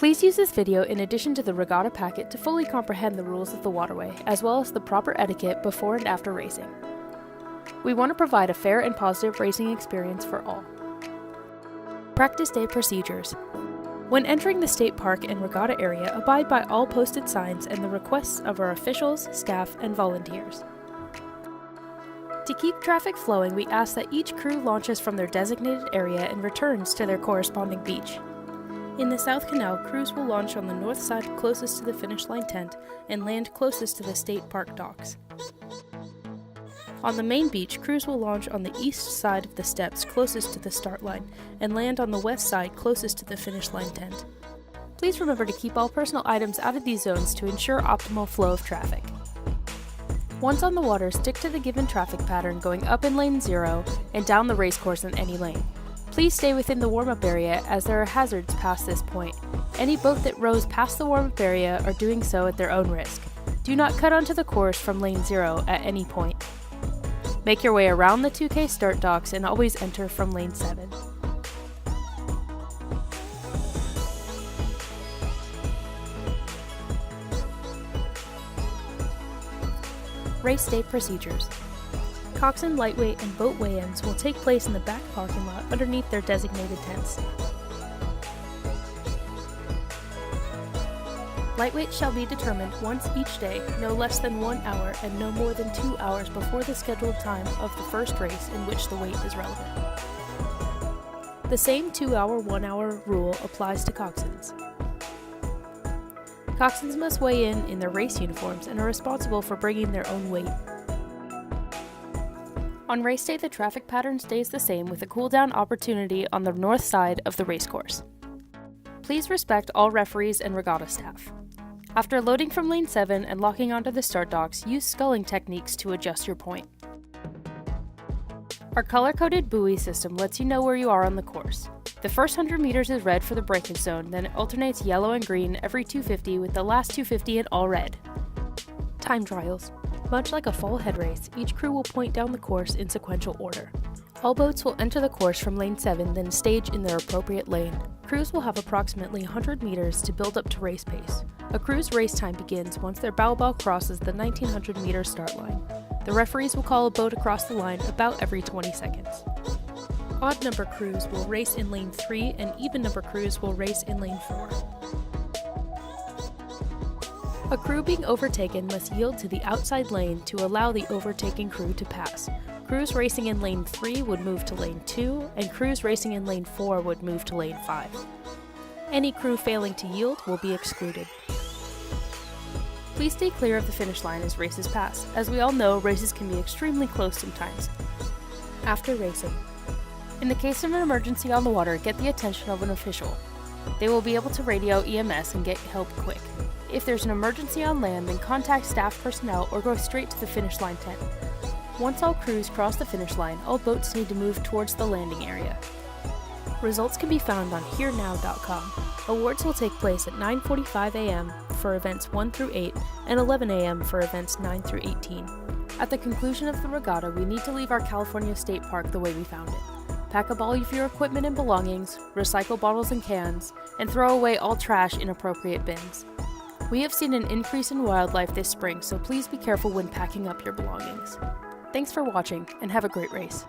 Please use this video in addition to the regatta packet to fully comprehend the rules of the waterway, as well as the proper etiquette before and after racing. We want to provide a fair and positive racing experience for all. Practice day procedures. When entering the state park and regatta area, abide by all posted signs and the requests of our officials, staff, and volunteers. To keep traffic flowing, we ask that each crew launches from their designated area and returns to their corresponding beach. In the South Canal, crews will launch on the north side closest to the finish line tent and land closest to the state park docks. On the main beach, crews will launch on the east side of the steps closest to the start line and land on the west side closest to the finish line tent. Please remember to keep all personal items out of these zones to ensure optimal flow of traffic. Once on the water, stick to the given traffic pattern going up in lane 0 and down the racecourse in any lane. Please stay within the warm-up area as there are hazards past this point. Any boat that rows past the warm-up area are doing so at their own risk. Do not cut onto the course from lane 0 at any point. Make your way around the 2K start docks and always enter from lane 7. Race day procedures. Coxswain lightweight and boat weigh-ins will take place in the back parking lot underneath their designated tents. Lightweight shall be determined once each day, no less than 1 hour and no more than 2 hours before the scheduled time of the first race in which the weight is relevant. The same 2-hour, 1-hour rule applies to coxswains. Coxswains must weigh in their race uniforms and are responsible for bringing their own weight. On race day, the traffic pattern stays the same with a cool-down opportunity on the north side of the racecourse. Please respect all referees and regatta staff. After loading from lane 7 and locking onto the start docks, use sculling techniques to adjust your point. Our color-coded buoy system lets you know where you are on the course. The first 100 meters is red for the braking zone, then it alternates yellow and green every 250 with the last 250 in all red. Time trials. Much like a fall head race, each crew will point down the course in sequential order. All boats will enter the course from lane 7, then stage in their appropriate lane. Crews will have approximately 100 meters to build up to race pace. A crew's race time begins once their bow ball crosses the 1900 meter start line. The referees will call a boat across the line about every 20 seconds. Odd number crews will race in lane 3 and even number crews will race in lane 4. A crew being overtaken must yield to the outside lane to allow the overtaking crew to pass. Crews racing in lane 3 would move to lane 2, and crews racing in lane 4 would move to lane 5. Any crew failing to yield will be excluded. Please stay clear of the finish line as races pass. As we all know, races can be extremely close sometimes. After racing. In the case of an emergency on the water, get the attention of an official. They will be able to radio EMS and get help quick. If there's an emergency on land, then contact staff personnel or go straight to the finish line tent. Once all crews cross the finish line, all boats need to move towards the landing area. Results can be found on herenow.com. Awards will take place at 9:45 a.m. for events 1 through 8 and 11 a.m. for events 9 through 18. At the conclusion of the regatta, we need to leave our California State Park the way we found it. Pack up all of your equipment and belongings, recycle bottles and cans, and throw away all trash in appropriate bins. We have seen an increase in wildlife this spring, so please be careful when packing up your belongings. Thanks for watching, and have a great race.